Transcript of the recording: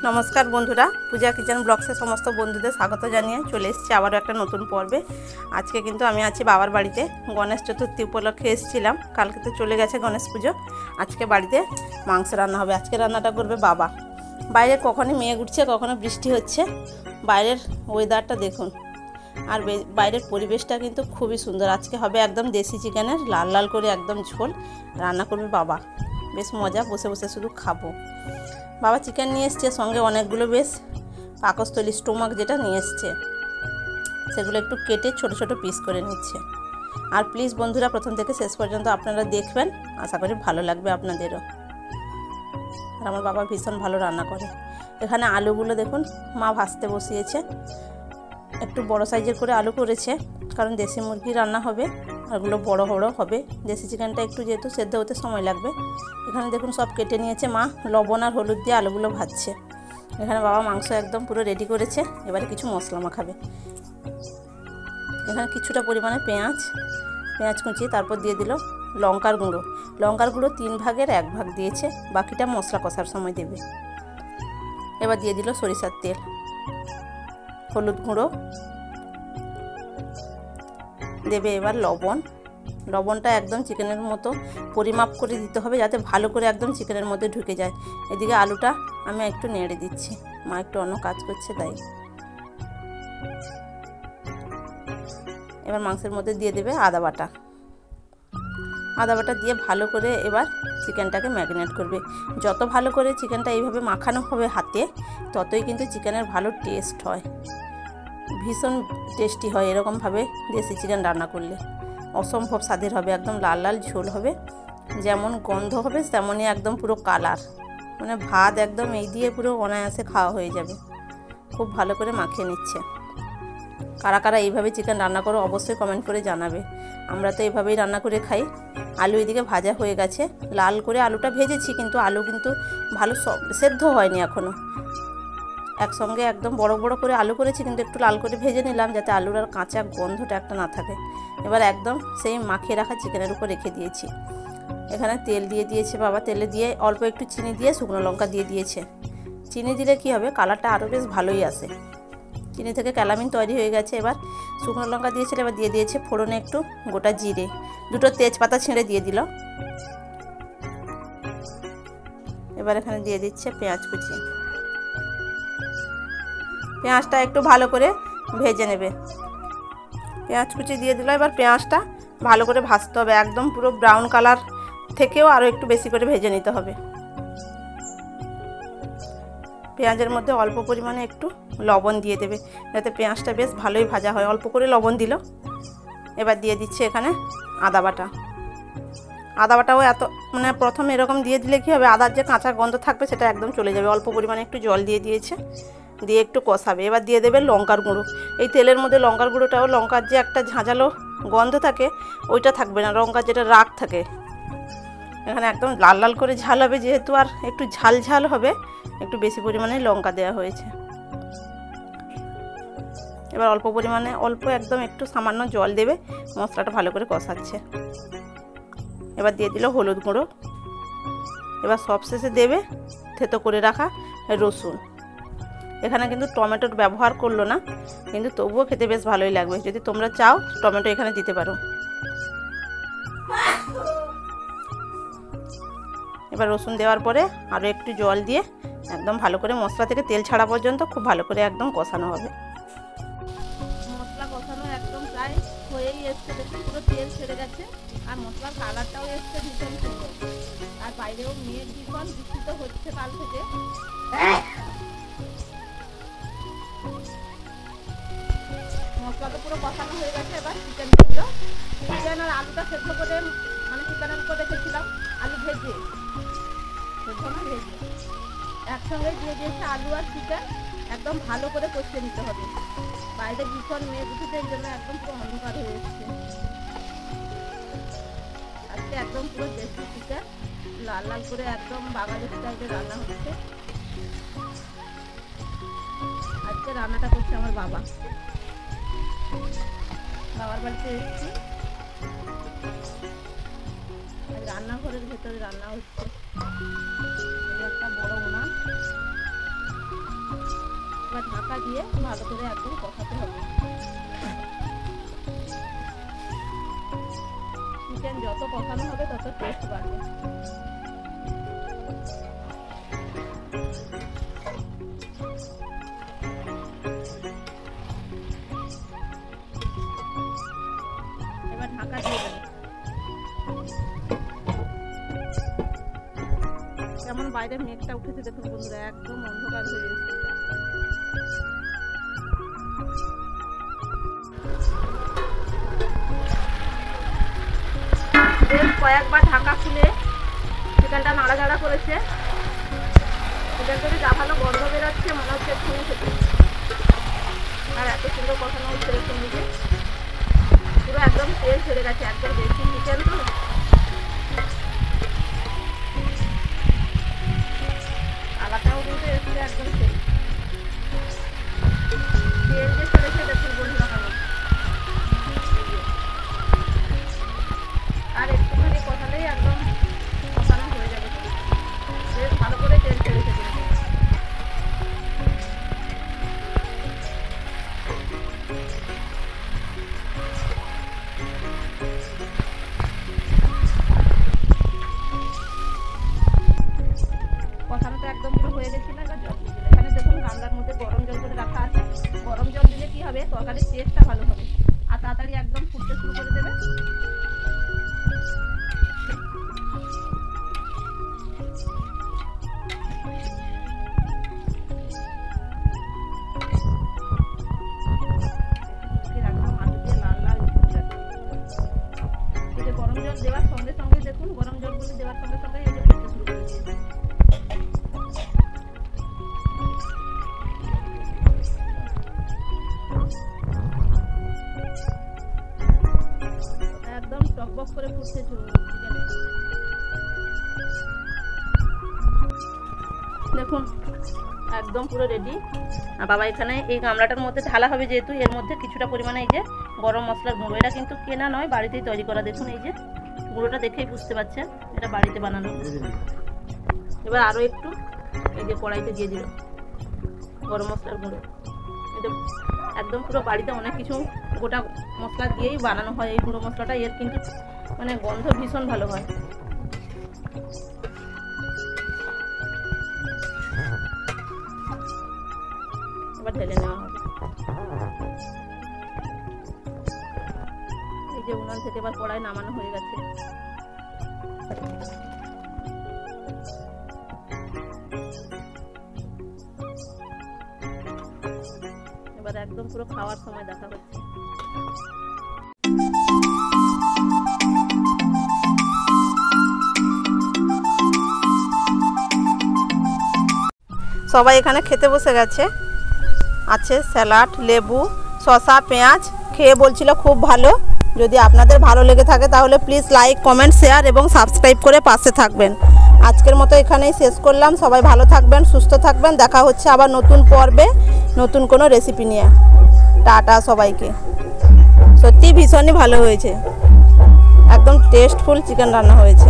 नमस्कार बंधुरा पूजा किचन ब्लग्से समस्त बंधुदेर स्वागत जानिए चले एसेछि आबारो एकटा नतून पर्वे। आज के किन्तु आमि आछि बाबार बाड़ीते गणेश चतुर्थी उपलक्षे एसेछिलाम। कालके तो चले गेছে गणेश पुजो। आज के बाड़ीते मांस रान्ना होबे। आज के रान्नाटा करबे बाबा। बाइरे कखनो मेघ उठছে कखनो बृष्टि হচ্ছে। বাইরের ওয়েদারটা দেখুন আর বাইরের পরিবেশটা কিন্তু খুবই সুন্দর। আজকে হবে একদম দেশি চিকেনের লাল লাল করে একদম ঝোল রান্না করবে বাবা। বেশ মজা, বসে বসে শুধু খাবো। বাবা চিকেন নিয়ে এসছে, সঙ্গে অনেকগুলো বেশ পাকস্থলী স্টোমাক যেটা নিয়ে এসছে সেগুলো একটু কেটে ছোট ছোট পিস করে নিচ্ছে। আর প্লিজ বন্ধুরা প্রথম থেকে শেষ পর্যন্ত আপনারা দেখবেন, আশা করি ভালো লাগবে আপনাদেরও। আর আমার বাবা ভীষণ ভালো রান্না করে। এখানে আলুগুলো দেখুন মা ভাজতে বসিয়েছে। একটু বড় সাইজের করে আলু করেছে, কারণ দেশি মুরগি রান্না হবে, আলুগুলো বড় বড় হবে। দেশি চিকেনটা একটু যেহেতু সেদ্ধ হতে সময় লাগবে। এখানে দেখুন সব কেটে নিয়েছে মা, লবণ আর হলুদ দিয়ে আলুগুলো ভাজছে। এখানে বাবা মাংস একদম পুরো রেডি করেছে। এবারে কিছু মশলা মাখাবে। এখানে কিছুটা পরিমাণে পেঁয়াজ কুচি, তারপর দিয়ে দিল লঙ্কার গুঁড়ো। লঙ্কার গুঁড়ো 3 ভাগের 1 ভাগ দিয়েছে, বাকিটা মশলা কষার সময় দেবে। এবার দিয়ে দিল সরিষার তেল, হলুদ গুঁড়ো দেবে। এবার লবণটা একদম চিকেনের মতো পরিমাপ করে দিতে হবে, যাতে ভালো করে একদম চিকেনের মধ্যে ঢুকে যায়। এদিকে আলুটা আমি একটু নেড়ে দিচ্ছি, মা একটু অন্য কাজ করছে তাই। এবার মাংসের মধ্যে দিয়ে দেবে আদা বাটা দিয়ে ভালো করে এবার চিকেনটাকে ম্যারিনেট করবে। যত ভালো করে চিকেনটা এইভাবে মাখানো হবে হাতে, ততই কিন্তু চিকেনের ভালো টেস্ট হয়, ভীষণ টেস্টি হয়। এরকমভাবে দেশি চিকেন রান্না করলে অসম্ভব স্বাদের হবে। একদম লাল লাল ঝোল হবে, যেমন গন্ধ হবে তেমনই একদম পুরো কালার, মানে ভাত একদম এই দিয়ে পুরো অনায়াসে খাওয়া হয়ে যাবে। খুব ভালো করে মাখিয়ে নিচ্ছে। কারা কারা এইভাবে চিকেন রান্না করো অবশ্যই কমেন্ট করে জানাবে। আমরা তো এইভাবেই রান্না করে খাই। আলু এদিকে ভাজা হয়ে গেছে, লাল করে আলুটা ভেজেছি, কিন্তু আলু কিন্তু ভালো সেদ্ধ হয়নি এখনও। একসঙ্গে একদম বড় বড় করে আলু করেছি, কিন্তু একটু লাল করে ভেজে নিলাম যাতে আলুর আর কাঁচা গন্ধটা একটা না থাকে। এবার একদম সেই মাখিয়ে রাখা চিকেনের উপর রেখে দিয়েছি। এখানে তেল দিয়ে দিয়েছে বাবা, তেলে দিয়ে অল্প একটু চিনি দিয়ে শুকনো লঙ্কা দিয়ে দিয়েছে। চিনি দিলে কি হবে, কালারটা আরও বেশ ভালোই আসে। চিনি থেকে ক্যালামিন তৈরি হয়ে গেছে। এবার শুকনো লঙ্কা দিয়েছিল, এবার দিয়ে দিয়েছে ফোড়নে একটু গোটা জিরে, 2টো তেজপাতা ছিঁড়ে দিয়ে দিল। এবার এখানে দিয়ে দিচ্ছে পেঁয়াজ কুচি। পেঁয়াজটা একটু ভালো করে ভেজে নেবে। পেঁয়াজ কুচি দিয়ে দিল। এবার পেঁয়াজটা ভালো করে ভাজতে হবে, একদম পুরো ব্রাউন কালার থেকেও আরও একটু বেশি করে ভেজে নিতে হবে। পেঁয়াজের মধ্যে অল্প পরিমাণে একটু লবণ দিয়ে দেবে, যাতে পেঁয়াজটা বেশ ভালোই ভাজা হয়। অল্প করে লবণ দিল। এবার দিয়ে দিচ্ছে এখানে আদা বাটাও এত মানে প্রথমে এরকম দিয়ে দিলে কী হবে, আদার যে কাঁচা গন্ধ থাকবে সেটা একদম চলে যাবে। অল্প পরিমাণে একটু জল দিয়ে দিয়েছে, দিয়ে একটু কষাবে। এবার দিয়ে দেবে লঙ্কার গুঁড়ো। এই তেলের মধ্যে লঙ্কার গুঁড়োটাও, লঙ্কার যে একটা ঝাঁঝালো গন্ধ থাকে ওইটা থাকবে না, লঙ্কার যেটা রাগ থাকে। এখানে একদম লাল লাল করে ঝাল হবে, যেহেতু আর একটু ঝাল ঝাল হবে, একটু বেশি পরিমাণে লঙ্কা দেওয়া হয়েছে। এবার অল্প একদম একটু সামান্য জল দেবে, মশলাটা ভালো করে কষাচ্ছে। এবার দিয়ে দিল হলুদ গুঁড়ো। এবার সবশেষে দেবে থেতো করে রাখা রসুন। এখানে কিন্তু টমেটোর ব্যবহার করলো না, কিন্তু তবুও খেতে বেশ ভালোই লাগবে। যদি তোমরা চাও টমেটো এখানে দিতে পারো। এবার রসুন দেওয়ার পরে আরও একটু জল দিয়ে একদম ভালো করে মশলা থেকে তেল ছাড়া পর্যন্ত খুব ভালো করে একদম কষানো হবে। মশলা কষানো একদম প্রায় হয়েই এসছে, দেখুন পুরো তেল ছেড়ে গেছে, আর মশলার কালারটাও এসছে ভীষণ সুন্দর। আর বাইরেও মেঘ ভীষণ বৃষ্টি তো হচ্ছে কাল থেকে। মশলা তো পুরো কষানো হয়ে গেছে। এবার চিকেন আর আলুটা সেদ্ধ করে, মানে চিকেনের উপর রেখেছিলাম আলু ভেজে একসঙ্গে দিয়ে দিয়েছে আলু আর চিকেন। একদম ভালো করে কষিয়ে নিতে হবে। বাইরে ভীষণ মেঘ উঠেছে, এই জন্য একদম পুরো অন্ধকার হয়ে এসছে। আজকে একদম পুরো দেশি চিকেন লাল লাল করে একদম বাঙালি স্টাইলে রান্না হচ্ছে। আজকে রান্নাটা করছে আমার বাবার বাড়িতে এসেছি। রান্নাঘরের ভেতরে রান্না হচ্ছে। একটা বড় উনান, ঢাকা দিয়ে ভালো করে একদম কষাতে হবে। চিকেন যত কষানো হবে তত টেস্ট বাড়বে। এবার ঢাকা দিয়ে দেবো। কেমন বাইরে মেঘটা উঠেছে দেখুন বন্ধুরা, একদম অন্ধকার হয়ে এসেছে। কয়েকবার ঢাকা খুলে চিকেনটা নাড়াচাড়া করেছে। চিকেন থেকে যা ভালো গন্ধ বেরোচ্ছে, মনে হচ্ছে খুবই খেতে। আর এত সুন্দর কষানো হচ্ছে দেখুন, নিজে পুরো একদম তেল ছেড়ে গেছে, একদম বেশি চিকেন তো। আলাদাও কিন্তু এসছে একদম তেল যে ছেড়েছে দেখুন বন্ধুরা কেমন। আর একটুখানি কষালেই একদম কষানো হয়ে যাবে, বেশ ভালো করে তেল ছেড়েছে কিন্তু। কষানোটা একদম পুরো হয়ে গেছিল। এবার জল দিয়ে দিলে, এখানে দেখুন গামলার মধ্যে গরম জল করে রাখা আছে। গরম জল দিলে কি হবে, তরকারির টেস্টটা ভালো হবে আর তাড়াতাড়ি একদম ফুটতে শুরু করে দেবে। একদম আলু দিয়ে লাল লাল এই যে গরম জল দেওয়ার সঙ্গে সঙ্গে দেখুন, গরম জলগুলো দেওয়ার সঙ্গে সঙ্গে এই যে ফুটতে শুরু করে দিয়েছে। একদম টকবক করে ফুটছে দেখুন, একদম পুরো রেডি। আর বাবা এখানে এই গামলাটার মধ্যে ঢালা হবে, যেহেতু এর মধ্যে কিছুটা পরিমাণে এই যে গরম মশলার গুঁড়ো, এটা কিন্তু কেনা নয়, বাড়িতেই তৈরি করা। দেখুন এই যে গুঁড়োটা দেখেই বুঝতে পারছেন এটা বাড়িতে বানানো। এবার আরও একটু এই যে কড়াইতে দিয়ে দিল গরম মশলার গুঁড়ো। এটা একদম পুরো বাড়িতে অনেক কিছু গোটা মশলা দিয়েই বানানো হয় এই গুঁড়ো মশলাটা। এর কিন্তু মানে গন্ধ ভীষণ ভালো হয়। এবার ঢেলে নেওয়া হবে। এই যে উনান থেকে এবার কড়াই নামানো হয়ে গেছে। এবার একদম পুরো খাওয়ার সময় দেখা হচ্ছে। সবাই এখানে খেতে বসে গেছে। আছে স্যালাড, লেবু, শসা, পেঁয়াজ। খেয়ে বলছিল খুব ভালো। যদি আপনাদের ভালো লেগে থাকে তাহলে প্লিজ লাইক, কমেন্ট, শেয়ার এবং সাবস্ক্রাইব করে পাশে থাকবেন। আজকের মতো এখানেই শেষ করলাম। সবাই ভালো থাকবেন, সুস্থ থাকবেন। দেখা হচ্ছে আবার নতুন পর্বে নতুন কোনো রেসিপি নিয়ে। টাটা সবাইকে। সত্যি ভীষণই ভালো হয়েছে, একদম টেস্টফুল চিকেন রান্না হয়েছে।